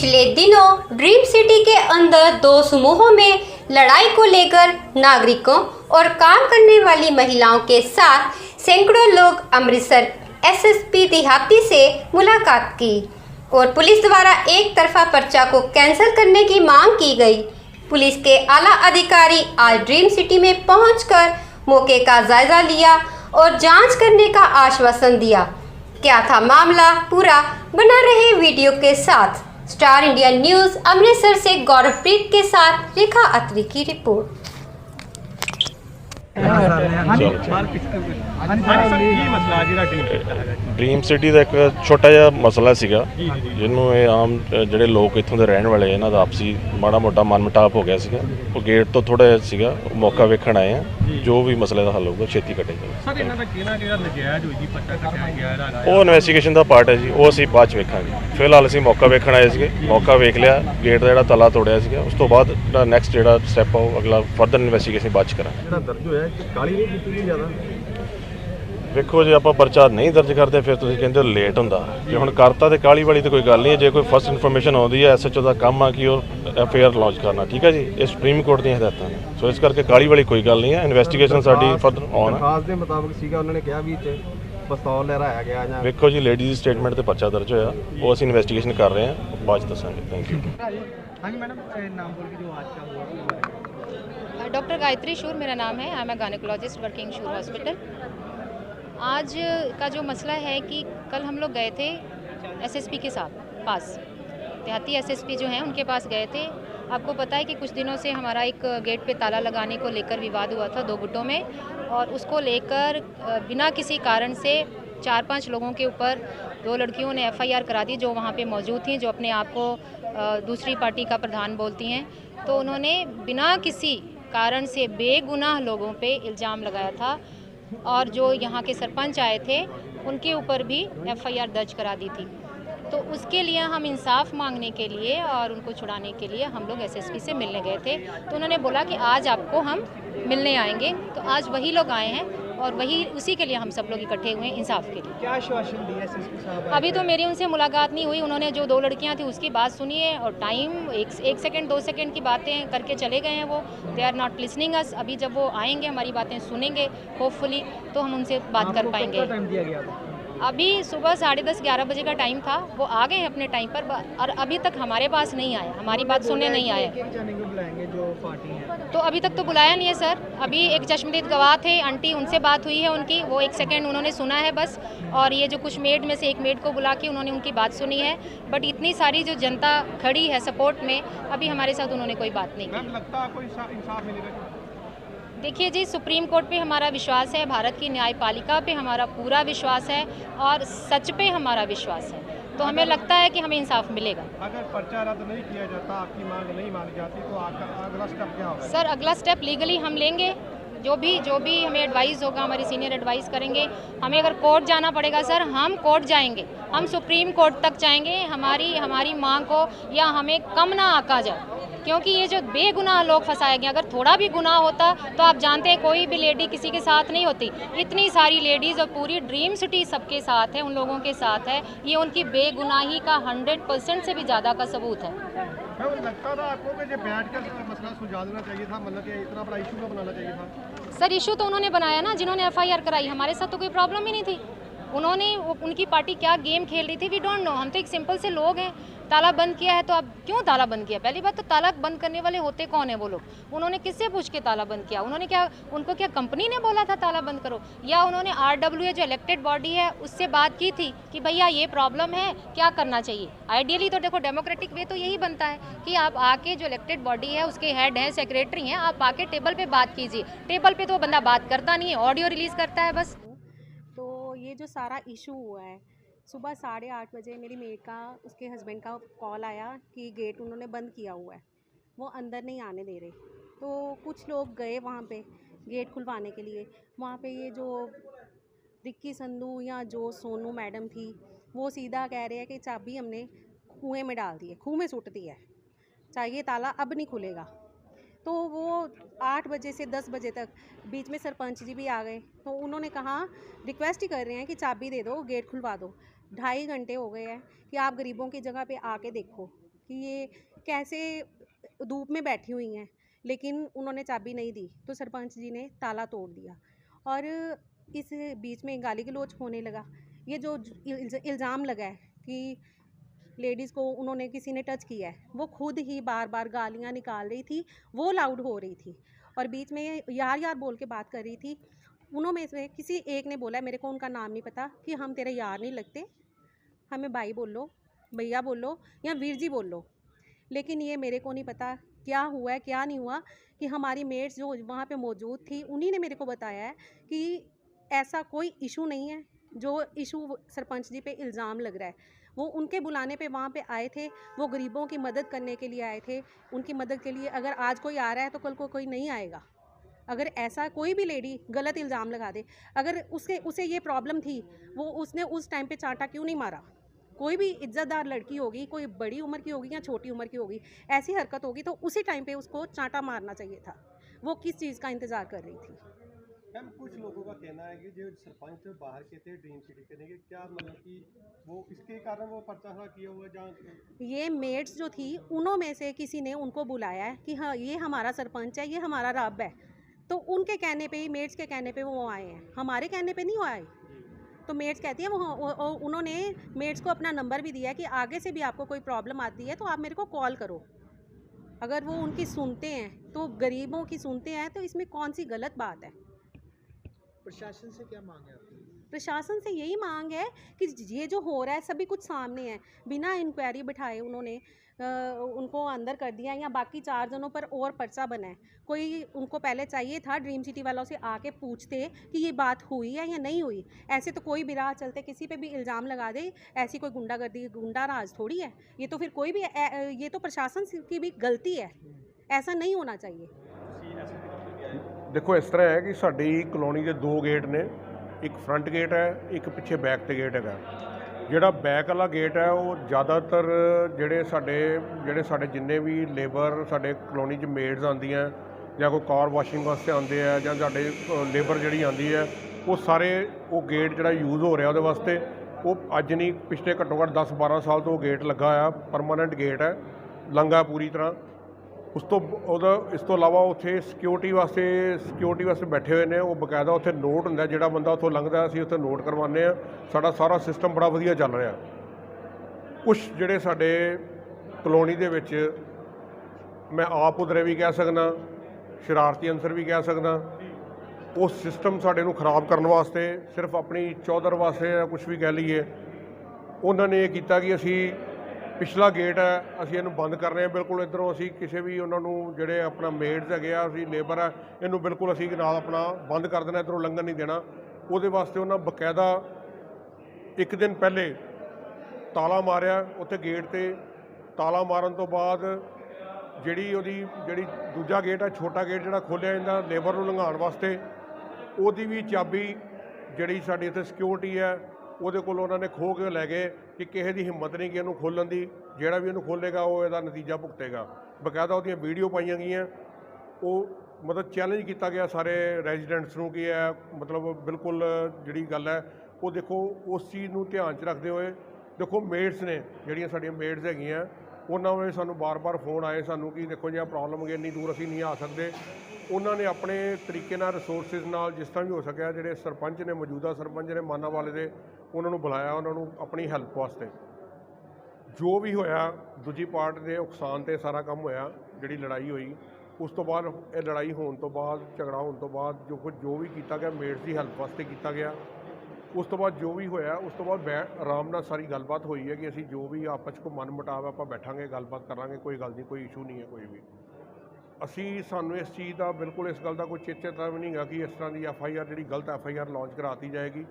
पिछले दिनों dream city के अंदर दो समूहों में लड़ाई को लेकर नागरिकों और काम करने वाली महिलाओं के साथ सैकड़ों लोग अमृतसर एसएसपी देहाती से मुलाकात की और पुलिस द्वारा एक तरफा पर्चा को कैंसिल करने की मांग की गई। पुलिस के आला अधिकारी आज ड्रीम सिटी में पहुंचकर मौके का जायजा लिया और जांच करने का आश्वासन दिया। क्या था मामला, पूरा बना रहे वीडियो के साथ। स्टार इंडिया न्यूज़ अमृतसर से गौरवप्रीत के साथ रेखा अत्री की रिपोर्ट। ड्रीम सिटी ਦਾ ਇੱਕ ਛੋਟਾ ਜਿਹਾ ਮਸਲਾ ਸੀਗਾ ਜਿਹਨੂੰ ਇਹ ਆਮ ਜਿਹੜੇ ਲੋਕ ਇੱਥੋਂ ਦੇ ਰਹਿਣ ਵਾਲੇ ਇਹਨਾਂ ਦਾ ਆਪਸੀ ਮਾੜਾ ਮੋਟਾ ਮਨਮਟਾਪ ਹੋ ਗਿਆ ਸੀਗਾ। ਉਹ ਗੇਟ ਤੋਂ ਥੋੜਾ ਜਿਹਾ ਸੀਗਾ, ਮੌਕਾ ਵੇਖਣ ਆਏ ਆ। ਜੋ ਵੀ ਮਸਲੇ ਦਾ ਹੱਲ ਹੋਊਗਾ ਛੇਤੀ ਕੱਢੇਗਾ। ਸਰ ਇਹਨਾਂ ਦਾ ਕਿਹਨਾਂ ਜਿਹੜਾ ਨਜਾਇਜ਼ ਹੋਈ ਜੀ ਪੱਟਾ ਕੱਟਿਆ ਗਿਆ ਇਹਦਾ ਉਹ ਇਨਵੈਸਟੀਗੇਸ਼ਨ ਦਾ ਪਾਰਟ ਹੈ ਜੀ, ਉਹ ਅਸੀਂ ਬਾਅਦ ਚ ਵੇਖਾਂਗੇ। ਫਿਲਹਾਲ ਅਸੀਂ ਮੌਕਾ ਵੇਖਣ ਆਏ ਸੀਗੇ, ਮੌਕਾ ਵੇਖ ਲਿਆ, ਗੇਟ ਦਾ ਜਿਹੜਾ ਤਾਲਾ ਤੋੜਿਆ ਸੀਗਾ। ਉਸ ਤੋਂ ਬਾਅਦ ਜਿਹੜਾ ਨੈਕਸਟ ਜਿਹੜਾ ਸਟੈਪ ਆ ਉਹ ਅਗਲਾ ਫਰਦਰ ਇਨਵੈਸਟੀਗੇਸ਼ਨ ਬਾਅਦ ਚ ਕਰਾਂਗੇ। ਜਿਹੜਾ ਦਰਜ ਹੋਇਆ ਕਿ ਕਾਲੀ ਨਹੀਂ ਕੀਤੀ ਗਈ ਜ਼ਿਆਦਾ ਵੇਖੋ ਜੇ ਆਪਾਂ ਪਰਚਾ ਨਹੀਂ ਦਰਜ ਕਰਦੇ ਫਿਰ ਤੁਸੀਂ ਕਹਿੰਦੇ ਹੋ ਲੇਟ ਹੁੰਦਾ। ਜੇ ਹੁਣ ਕਰਤਾ ਤੇ ਕਾਲੀ ਵਾਲੀ ਤੇ ਕੋਈ ਗੱਲ ਨਹੀਂ। ਜੇ ਕੋਈ ਫਸਟ ਇਨਫੋਰਮੇਸ਼ਨ ਆਉਂਦੀ ਹੈ ਐਸਐਚਓ ਦਾ ਕੰਮ ਆ ਕਿ ਉਹ ਐਫਆਈਆਰ ਲਾਂਚ ਕਰਨਾ, ਠੀਕ ਹੈ ਜੀ। ਇਹ ਸੁਪਰੀਮ ਕੋਰਟ ਦੀਆਂ ਹਦਾਇਤਾਂ ਨੇ, ਸੋ ਇਸ ਕਰਕੇ ਕਾਲੀ ਵਾਲੀ ਕੋਈ ਗੱਲ ਨਹੀਂ ਹੈ। ਇਨਵੈਸਟੀਗੇਸ਼ਨ ਸਾਡੀ ਫਰਦਰ ਔਨ ਖਾਸ ਦੇ ਮੁਤਾਬਕ ਸੀਗਾ। ਉਹਨਾਂ ਨੇ ਕਿਹਾ ਵੀ ਤੇ ਪਿਸਤੌਲ ਲਹਿਰਾਇਆ ਗਿਆ ਜਾਂ ਵੇਖੋ ਜੀ ਲੇਡੀ ਦੀ ਸਟੇਟਮੈਂਟ ਤੇ ਪਰਚਾ ਦਰਜ ਹੋਇਆ, ਉਹ ਅਸੀਂ ਇਨਵੈਸਟੀਗੇਸ਼ਨ ਕਰ ਰਹੇ ਹਾਂ, ਬਾਅਦ ਚ ਦੱਸਾਂਗੇ। Thank you. ਹਾਂਜੀ मैडम, नाम बोल के जो आज का हुआ। डॉक्टर गायत्री शूर मेरा नाम है। I am a gynaecologist working Shoor hospital. आज का जो मसला है कि कल हम लोग गए थे एसएसपी के पास, देहाती एसएसपी जो हैं उनके पास गए थे। आपको पता है कि कुछ दिनों से हमारा एक गेट पे ताला लगाने को लेकर विवाद हुआ था दो गुटों में, और उसको लेकर बिना किसी कारण से 4-5 लोगों के ऊपर दो लड़कियों ने एफआईआर करा दी जो वहाँ पे मौजूद थी, जो अपने आप को दूसरी पार्टी का प्रधान बोलती हैं। तो उन्होंने बिना किसी कारण से बेगुनाह लोगों पे इल्ज़ाम लगाया था, और जो यहाँ के सरपंच आए थे उनके ऊपर भी एफआईआर दर्ज करा दी थी। तो उसके लिए हम इंसाफ मांगने के लिए और उनको छुड़ाने के लिए हम लोग एसएसपी से मिलने गए थे। तो उन्होंने बोला कि आज आपको हम मिलने आएंगे। तो आज वही लोग आए हैं और वही उसी के लिए हम सब लोग इकट्ठे हुए हैं इंसाफ के लिए। क्या आश्वासन दिया एसएसपी साहब? अभी तो मेरी उनसे मुलाकात नहीं हुई। उन्होंने जो दो लड़कियां थी उसकी बात सुनी है और टाइम एक सेकंड 2 सेकंड की बातें करके चले गए हैं। वो they are not listening us. अभी जब वो आएंगे हमारी बातें सुनेंगे होपफुली तो हम उनसे बात कर पाएंगे। टाइम दिया गया था? अभी सुबह 10:30-11 बजे का टाइम था। वो आ गए अपने टाइम पर और अभी तक हमारे पास नहीं आया, हमारी बात सुनने नहीं आए। बुलाएंगे जो पार्टी है तो अभी तक तो बुलाया नहीं है सर। अभी एक चश्मदीद गवाह थे आंटी, उनसे बात हुई है उनकी, वो 1 सेकंड उन्होंने सुना है बस। और ये जो कुछ मेड में से एक मेड को बुला के उन्होंने उनकी बात सुनी है। बट इतनी सारी जो जनता खड़ी है सपोर्ट में, अभी हमारे साथ उन्होंने कोई बात नहीं की। लगता है कोई इंसाफ मिलेगा? देखिए जी, सुप्रीम कोर्ट पे हमारा विश्वास है, भारत की न्यायपालिका पे हमारा पूरा विश्वास है और सच पे हमारा विश्वास है। तो हमें लगता है कि हमें इंसाफ मिलेगा। अगर पर्चा रद्द नहीं किया जाता, आपकी मांग नहीं मानी जाती, तो अगला स्टेप क्या होगा? सर अगला स्टेप लीगली हम लेंगे। जो भी हमें एडवाइस होगा, हमारे सीनियर एडवाइस करेंगे। हमें अगर कोर्ट जाना पड़ेगा सर, हम कोर्ट जाएंगे, हम सुप्रीम कोर्ट तक जाएंगे। हमारी मांग को या हमें कम ना आका जाए, क्योंकि ये जो बेगुनाह लोग फंसाए गए, अगर थोड़ा भी गुनाह होता तो आप जानते हैं कोई भी लेडी किसी के साथ नहीं होती। इतनी सारी लेडीज़ और पूरी ड्रीम सिटी सबके साथ है, उन लोगों के साथ है। ये उनकी बेगुनाही का 100% से भी ज़्यादा का सबूत है। लगता था आपको कि जब बैठ कर मसला सुलझा देना चाहिए था, मतलब कि इतना बड़ा इशू बनाना चाहिए था? सर इशू तो उन्होंने बनाया ना, जिन्होंने एफआईआर कराई। हमारे साथ तो कोई प्रॉब्लम ही नहीं थी। उन्होंने उनकी पार्टी क्या गेम खेल रही थी वी डोंट नो। हम तो एक सिंपल से लोग हैं। ताला बंद किया है तो अब क्यों ताला बंद किया? पहली बात तो ताला बंद करने वाले होते कौन है वो लोग? उन्होंने किससे पूछ के ताला बंद किया? उनको क्या कंपनी ने बोला था ताला बंद करो? या उन्होंने आरडब्ल्यूए जो इलेक्टेड बॉडी है उससे बात की थी कि भैया ये प्रॉब्लम है, क्या करना चाहिए? आइडियली तो देखो डेमोक्रेटिक वे तो यही बनता है कि आप आके जो इलेक्टेड बॉडी है उसके हेड हैं, सेक्रेटरी हैं, आप आके टेबल पर बात कीजिए। टेबल पर तो बंदा बात करता नहीं है, ऑडियो रिलीज़ करता है बस। तो ये जो सारा इशू हुआ है, सुबह 8:30 बजे मेरी मेड का, उसके हस्बैंड का कॉल आया कि गेट उन्होंने बंद किया हुआ है, वो अंदर नहीं आने दे रहे। तो कुछ लोग गए वहाँ पे गेट खुलवाने के लिए। वहाँ पे ये जो रिक्की संधू या जो सोनू मैडम थी, वो सीधा कह रहे हैं कि चाबी हमने कुएँ में डाल दी है, खूह में सुट दी है, चाहिए ताला अब नहीं खुलेगा। तो वो 8 बजे से 10 बजे तक बीच में सरपंच जी भी आ गए। तो उन्होंने कहा, रिक्वेस्ट ही कर रहे हैं कि चाबी दे दो, गेट खुलवा दो। 2.5 घंटे हो गए हैं कि आप गरीबों की जगह पे आके देखो, कि ये कैसे धूप में बैठी हुई हैं, लेकिन उन्होंने चाबी नहीं दी तो सरपंच जी ने ताला तोड़ दिया और इस बीच में गाली गलौज होने लगा। ये जो इल्ज़ाम लगा है कि लेडीज़ को उन्होंने किसी ने टच किया है, वो खुद ही बार बार गालियाँ निकाल रही थी, वो लाउड हो रही थी और बीच में यार यार बोल के बात कर रही थी। उन्होंने से किसी एक ने बोला, मेरे को उनका नाम नहीं पता, कि हम तेरे यार नहीं लगते, हमें भाई बोल लो, भैया बोल लो या वीर जी बोल लो। लेकिन ये मेरे को नहीं पता क्या हुआ है क्या नहीं हुआ, कि हमारी मेट्स जो वहाँ पे मौजूद थी उन्हीं ने मेरे को बताया है कि ऐसा कोई इशू नहीं है। जो इशू सरपंच जी पे इल्ज़ाम लग रहा है, वो उनके बुलाने पे वहाँ पे आए थे, वो गरीबों की मदद करने के लिए आए थे, उनकी मदद के लिए। अगर आज कोई आ रहा है तो कल को कोई नहीं आएगा। अगर ऐसा कोई भी लेडी गलत इल्ज़ाम लगा दे, अगर उसे ये प्रॉब्लम थी, वो उसने उस टाइम पे चांटा क्यों नहीं मारा? कोई भी इज्जतदार लड़की होगी, कोई बड़ी उम्र की होगी या छोटी उम्र की होगी, ऐसी हरकत होगी तो उसी टाइम पे उसको चांटा मारना चाहिए था। वो किस चीज़ का इंतज़ार कर रही थी? मैम कुछ लोगों का कहना है कि जो सरपंच बाहर के थे ड्रीम सिटी के ने, क्या मतलब कि वो इसके कारण वो पर्चा किया हुआ जहाँ ये मेड्स जो थी उन्हों में से किसी ने उनको बुलाया है कि हाँ ये हमारा सरपंच है, ये हमारा रब है, तो उनके कहने पे ही, मेड्स के कहने पे वो आए हैं, हमारे कहने पे नहीं वो आए। तो मेड्स कहती है वो उन्होंने मेड्स को अपना नंबर भी दिया है कि आगे से भी आपको कोई प्रॉब्लम आती है तो आप मेरे को कॉल करो। अगर वो उनकी सुनते हैं तो गरीबों की सुनते हैं, तो इसमें कौन सी गलत बात है? प्रशासन से क्या मांग है आपकी? प्रशासन से यही मांग है कि ये जो हो रहा है सभी कुछ सामने है, बिना इंक्वायरी बिठाए उन्होंने उनको अंदर कर दिया, या बाकी 4 जनों पर और पर्चा बना है। कोई उनको पहले चाहिए था ड्रीम सिटी वालों से आके पूछते कि ये बात हुई है या नहीं हुई। ऐसे तो कोई भी राह चलते किसी पे भी इल्ज़ाम लगा दे, ऐसी कोई गुंडागर्दी गुंडा राज थोड़ी है ये। तो फिर कोई भी ये तो प्रशासन की भी गलती है, ऐसा नहीं होना चाहिए। देखो इस तरह है कि साडी कलोनी के 2 गेट ने, एक फ्रंट गेट है, एक पिछे बैक ते गेट है। ਜਿਹੜਾ बैक वाला गेट है वो ज़्यादातर ਜਿਹੜੇ ਸਾਡੇ जिन्ने भी लेबर साडे कलोनी च मेड्स आंदियां ਜਾਂ कोई कार वाशिंग वास्ते आते हैं ਜਾਂ ਸਾਡੇ लेबर ਜਿਹੜੀ आंदी है वो सारे वो गेट ਜਿਹੜਾ यूज़ हो रहा ਉਹਦੇ वास्ते वो ਅੱਜ नहीं पिछले घट्टो घट्ट 10-12 साल तो गेट लगा आ, परमानेंट गेट है, लंगा पूरी तरह। ਇਸ ਤੋਂ ਇਲਾਵਾ ਉੱਥੇ ਸਿਕਿਉਰਿਟੀ ਵਾਸਤੇ ਬੈਠੇ ਹੋਏ ਨੇ, ਉਹ ਬਕਾਇਦਾ ਉੱਥੇ ਨੋਟ ਹੁੰਦਾ, ਜਿਹੜਾ ਬੰਦਾ ਉੱਥੋਂ ਲੰਘਦਾ ਅਸੀਂ ਉੱਥੇ ਨੋਟ ਕਰਵਾਉਂਦੇ ਆ। ਸਾਡਾ ਸਾਰਾ ਸਿਸਟਮ ਬੜਾ ਵਧੀਆ ਚੱਲ ਰਿਹਾ। ਕੁਛ ਜਿਹੜੇ ਸਾਡੇ ਕਲੋਨੀ ਦੇ ਵਿੱਚ ਮੈਂ ਆਪ ਉਧਰੇ ਵੀ ਕਹਿ ਸਕਦਾ, ਸ਼ਰਾਰਤੀ ਅੰਸਰ ਵੀ ਕਹਿ ਸਕਦਾ, ਉਹ ਸਿਸਟਮ ਸਾਡੇ ਨੂੰ ਖਰਾਬ ਕਰਨ ਵਾਸਤੇ ਸਿਰਫ ਆਪਣੀ ਚੌਧਰ ਵਾਸਤੇ ਜਾਂ ਕੁਛ ਵੀ ਕਹਿ ਲਈਏ, ਉਹਨਾਂ ਨੇ ਇਹ ਕੀਤਾ ਕਿ ਅਸੀਂ पिछला गेट है ਅਸੀਂ ਇਹਨੂੰ ਬੰਦ ਕਰ ਰਹੇ ਹਾਂ ਬਿਲਕੁਲ। ਇੱਧਰੋਂ ਅਸੀਂ ਕਿਸੇ ਵੀ ਉਹਨਾਂ ਨੂੰ ਜਿਹੜੇ ਆਪਣਾ ਮੇਡਸ ਹੈਗੇ ਆ, ਅਸੀਂ ਲੇਬਰ ਆ, ਇਹਨੂੰ ਬਿਲਕੁਲ ਅਸੀਂ ਨਾਲ ਆਪਣਾ ਬੰਦ ਕਰ ਦੇਣਾ, ਇੱਧਰੋਂ ਲੰਘਣ ਨਹੀਂ ਦੇਣਾ। ਉਹਦੇ ਵਾਸਤੇ ਉਹਨਾਂ ਬਕਾਇਦਾ ਇੱਕ ਦਿਨ ਪਹਿਲੇ ਤਾਲਾ ਮਾਰਿਆ ਉੱਥੇ ਗੇਟ ਤੇ। ਤਾਲਾ ਮਾਰਨ ਤੋਂ ਬਾਅਦ ਜਿਹੜੀ ਦੂਜਾ ਗੇਟ ਹੈ, ਛੋਟਾ ਗੇਟ ਜਿਹੜਾ ਖੋਲ੍ਹਿਆ ਜਾਂਦਾ ਲੇਬਰ ਨੂੰ ਲੰਘਾਉਣ ਵਾਸਤੇ, ਉਹਦੀ ਵੀ ਚਾਬੀ ਜਿਹੜੀ ਸਾਡੀ ਇੱਥੇ ਸਿਕਿਉਰਿਟੀ ਹੈ ਉਹਦੇ ਕੋਲ ਉਹਨਾਂ ਨੇ ਖੋਹ ਕੇ ਲੈ ਗਏ ਕਿ ਕਿਸੇ ਦੀ ਹਿੰਮਤ ਨਹੀਂ ਕਿ ਇਹਨੂੰ ਖੋਲ੍ਹਣ ਦੀ। ਜਿਹੜਾ ਵੀ ਇਹਨੂੰ ਖੋਲ੍ਹੇਗਾ ਉਹ ਇਹਦਾ ਨਤੀਜਾ ਭੁਗਤੇਗਾ। ਬਕਾਇਦਾ ਉਹਦੀਆਂ ਵੀਡੀਓ ਪਾਈਆਂ ਗਈਆਂ, ਉਹ ਮਤਲਬ ਚੈਲੰਜ ਕੀਤਾ ਗਿਆ ਸਾਰੇ ਰੈਜ਼ੀਡੈਂਟਸ ਨੂੰ ਕਿ ਇਹ ਮਤਲਬ ਬਿਲਕੁਲ ਜਿਹੜੀ ਗੱਲ ਹੈ ਉਹ ਦੇਖੋ। ਉਸ ਚੀਜ਼ ਨੂੰ ਧਿਆਨ 'ਚ ਰੱਖਦੇ ਹੋਏ ਦੇਖੋ ਮੇਡਸ ਨੇ, ਜਿਹੜੀਆਂ ਸਾਡੀਆਂ ਮੇਡਸ ਹੈਗੀਆਂ, ਉਹਨਾਂ ਵੱਲੋਂ ਸਾਨੂੰ ਬਾਰ-ਬਾਰ ਫੋਨ ਆਏ ਸਾਨੂੰ ਕਿ ਦੇਖੋ ਜੀ ਆਹ ਪ੍ਰੋਬਲਮ ਹੋ ਗਈ, ਇੰਨੀ ਦੂਰ ਅਸੀਂ ਨਹੀਂ ਆ ਸਕਦੇ। ਉਹਨਾਂ ਨੇ ਆਪਣੇ ਤਰੀਕੇ ਨਾਲ ਰਿਸੋਰਸਿਸ ਨਾਲ ਜਿਸ ਤਰ੍ਹਾਂ ਵੀ ਹੋ ਸਕਿਆ, ਜਿਹੜੇ ਸਰਪੰਚ ਨੇ, ਮੌਜੂਦਾ ਸਰਪੰਚ ਨੇ ਮਾਨਾ ਵਾਲੇ ਦੇ, ਉਹਨਾਂ ਨੂੰ ਬੁਲਾਇਆ, ਉਹਨਾਂ ਨੂੰ ਆਪਣੀ ਹੈਲਪ ਵਾਸਤੇ। ਜੋ ਵੀ ਹੋਇਆ ਦੂਜੀ ਪਾਰਟ ਦੇ ਨੁਕਸਾਨ 'ਤੇ ਸਾਰਾ ਕੰਮ ਹੋਇਆ। ਜਿਹੜੀ ਲੜਾਈ ਹੋਈ ਉਸ ਤੋਂ ਬਾਅਦ, ਇਹ ਲੜਾਈ ਹੋਣ ਤੋਂ ਬਾਅਦ, ਝਗੜਾ ਹੋਣ ਤੋਂ ਬਾਅਦ ਜੋ ਵੀ ਕੀਤਾ ਗਿਆ ਮੇਡਸ ਦੀ ਹੈਲਪ ਵਾਸਤੇ ਕੀਤਾ ਗਿਆ। ਉਸ ਤੋਂ ਬਾਅਦ ਜੋ ਵੀ ਹੋਇਆ ਉਸ ਤੋਂ ਬਾਅਦ ਆਰਾਮ ਨਾਲ ਸਾਰੀ ਗੱਲਬਾਤ ਹੋਈ ਹੈ ਕਿ ਅਸੀਂ ਜੋ ਵੀ ਆਪਸ 'ਚ ਮਨ ਮੁਟਾਵ ਆਪਾਂ ਬੈਠਾਂਗੇ, ਗੱਲਬਾਤ ਕਰਾਂਗੇ, ਕੋਈ ਗੱਲ ਨਹੀਂ, ਕੋਈ ਇਸ਼ੂ ਨਹੀਂ ਹੈ ਕੋਈ ਵੀ। ਸਾਨੂੰ ਇਸ ਚੀਜ਼ ਦਾ ਬਿਲਕੁਲ ਇਸ ਗੱਲ ਦਾ ਕੋਈ ਚੇਤਾ ਵੀ ਨਹੀਂ ਹੈਗਾ ਕਿ ਇਸ ਤਰ੍ਹਾਂ ਦੀ FIR ਜਿਹੜੀ ਗਲਤ FIR ਲਾਂਚ ਕਰਾਤੀ ਜਾਏਗੀ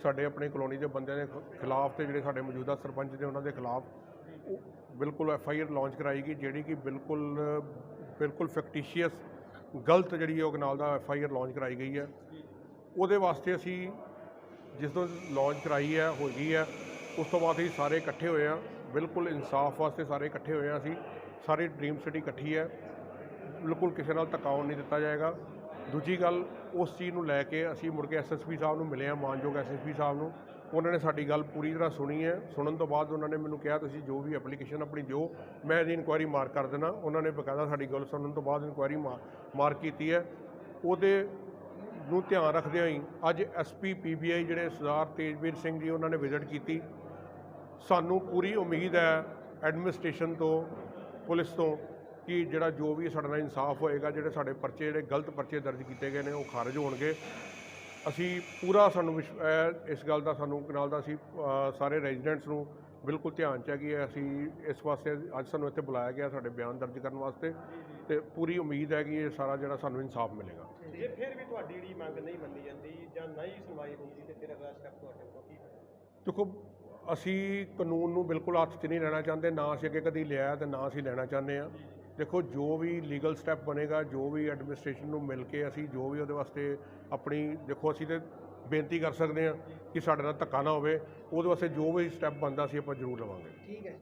ਸਾਡੇ ਆਪਣੇ ਕਲੋਨੀ ਦੇ ਬੰਦਿਆਂ ਦੇ ਖਿਲਾਫ, ਤੇ ਜਿਹੜੇ ਸਾਡੇ ਮੌਜੂਦਾ ਸਰਪੰਚ ਨੇ ਉਹਨਾਂ ਦੇ ਖਿਲਾਫ ਬਿਲਕੁਲ FIR ਲਾਂਚ ਕਰਾਈ ਗਈ, ਜਿਹੜੀ ਕਿ ਬਿਲਕੁਲ ਫੈਕਟੀਸ਼ੀਅਸ ਗਲਤ ਜਿਹੜੀ ਉਹ ਨਾਲ ਦਾ FIR ਲਾਂਚ ਕਰਾਈ ਗਈ ਹੈ। ਉਹਦੇ ਵਾਸਤੇ ਅਸੀਂ ਜਿਸ ਤੋਂ ਲਾਂਚ ਕਰਾਈ ਹੈ ਹੋ ਗਈ ਹੈ, ਉਸ ਤੋਂ ਬਾਅਦ ਅਸੀਂ ਸਾਰੇ ਇਕੱਠੇ ਹੋਏ ਹਾਂ, ਬਿਲਕੁਲ ਇਨਸਾਫ ਵਾਸਤੇ ਸਾਰੇ ਇਕੱਠੇ ਹੋਏ ਹਾਂ। ਅਸੀਂ ਸਾਰੀ ਡ੍ਰੀਮ ਸਿਟੀ ਇਕੱਠੀ ਹੈ, ਬਿਲਕੁਲ ਕਿਸੇ ਨਾਲ ਧੱਕਾ ਹੋਣ ਨਹੀਂ ਦਿੱਤਾ ਜਾਏਗਾ। ਦੂਜੀ ਗੱਲ, ਉਸ ਚੀਜ਼ ਨੂੰ ਲੈ ਕੇ ਅਸੀਂ ਮੁੜ ਕੇ SSP ਸਾਹਿਬ ਨੂੰ ਮਿਲੇ ਹਾਂ, ਮਾਨਯੋਗ SSP ਸਾਹਿਬ ਨੂੰ। ਉਹਨਾਂ ਨੇ ਸਾਡੀ ਗੱਲ ਪੂਰੀ ਤਰ੍ਹਾਂ ਸੁਣੀ ਹੈ। ਸੁਣਨ ਤੋਂ ਬਾਅਦ ਉਹਨਾਂ ਨੇ ਮੈਨੂੰ ਕਿਹਾ ਤੁਸੀਂ ਜੋ ਵੀ ਐਪਲੀਕੇਸ਼ਨ ਆਪਣੀ ਦਿਓ, ਮੈਂ ਇਹਦੀ ਇਨਕੁਆਇਰੀ ਮਾਰਕ ਕਰ ਦੇਣਾ। ਉਹਨਾਂ ਨੇ ਬਕਾਇਦਾ ਸਾਡੀ ਗੱਲ ਸੁਣਨ ਤੋਂ ਬਾਅਦ ਇਨਕੁਆਇਰੀ ਮਾਰਕ ਕੀਤੀ ਹੈ। ਉਹਦੇ ਨੂੰ ਧਿਆਨ ਰੱਖਦਿਆਂ ਹੀ ਅੱਜ SP PBI ਜਿਹੜੇ ਸਰਦਾਰ ਤੇਜਵੀਰ ਸਿੰਘ ਜੀ ਉਹਨਾਂ ਨੇ ਵਿਜ਼ਿਟ ਕੀਤੀ। ਸਾਨੂੰ ਪੂਰੀ ਉਮੀਦ ਹੈ ਐਡਮਿਨਿਸਟ੍ਰੇਸ਼ਨ ਤੋਂ, ਪੁਲਿਸ ਤੋਂ, ਕਿ ਜਿਹੜਾ ਜੋ ਵੀ ਸਾਡੇ ਨਾਲ ਇਨਸਾਫ ਹੋਏਗਾ, ਜਿਹੜੇ ਸਾਡੇ ਪਰਚੇ, ਜਿਹੜੇ ਗਲਤ ਪਰਚੇ ਦਰਜ ਕੀਤੇ ਗਏ ਨੇ ਉਹ ਖਾਰਜ ਹੋਣਗੇ। ਅਸੀਂ ਪੂਰਾ ਸਾਨੂੰ ਇਸ ਗੱਲ ਦਾ ਸਾਨੂੰ ਨਾਲ ਦਾ ਅਸੀਂ ਸਾਰੇ ਰੈਜ਼ੀਡੈਂਟਸ ਨੂੰ ਬਿਲਕੁਲ ਧਿਆਨ 'ਚ ਹੈ ਕਿ ਅਸੀਂ ਇਸ ਵਾਸਤੇ ਅੱਜ ਸਾਨੂੰ ਇੱਥੇ ਬੁਲਾਇਆ ਗਿਆ ਸਾਡੇ ਬਿਆਨ ਦਰਜ ਕਰਨ ਵਾਸਤੇ, ਤੇ ਪੂਰੀ ਉਮੀਦ ਹੈ ਕਿ ਇਹ ਸਾਰਾ ਜਿਹੜਾ ਸਾਨੂੰ ਇਨਸਾਫ ਮਿਲੇਗਾ। ਜੇ ਫਿਰ ਵੀ ਤੁਹਾਡੀ ਜਿਹੜੀ ਮੰਗ ਨਹੀਂ ਮੰਨੀ ਜਾਂਦੀ ਜਾਂ ਨਹੀਂ ਸੁਣਵਾਈ ਹੁੰਦੀ ਤੇ ਫਿਰ ਅਗਲਾ ਸਟੈਪ ਤੁਹਾਡੇ ਵੱਲੋਂ ਕੀ ਹੋਵੇਗਾ? ਦੇਖੋ, ਅਸੀਂ ਕਾਨੂੰਨ ਨੂੰ ਬਿਲਕੁਲ ਹੱਥ 'ਚ ਨਹੀਂ ਲੈਣਾ ਚਾਹੁੰਦੇ, ਨਾ ਅਸੀਂ ਅੱਗੇ ਕਦੀ ਲਿਆ ਤੇ ਨਾ ਅਸੀਂ ਲੈਣਾ ਚਾਹੁੰਦੇ ਹਾਂ। ਦੇਖੋ, ਜੋ ਵੀ ਲੀਗਲ ਸਟੈਪ ਬਣੇਗਾ, ਜੋ ਵੀ ਐਡਮਿਨਿਸਟ੍ਰੇਸ਼ਨ ਨੂੰ ਮਿਲ ਕੇ ਅਸੀਂ ਜੋ ਵੀ ਉਹਦੇ ਵਾਸਤੇ ਆਪਣੀ, ਦੇਖੋ ਅਸੀਂ ਤਾਂ ਬੇਨਤੀ ਕਰ ਸਕਦੇ ਹਾਂ ਕਿ ਸਾਡੇ ਨਾਲ ਧੱਕਾ ਨਾ ਹੋਵੇ, ਉਹਦੇ ਵਾਸਤੇ ਜੋ ਵੀ ਸਟੈਪ ਬਣਦਾ ਸੀ ਆਪਾਂ ਜ਼ਰੂਰ ਲਵਾਂਗੇ। ठीक है।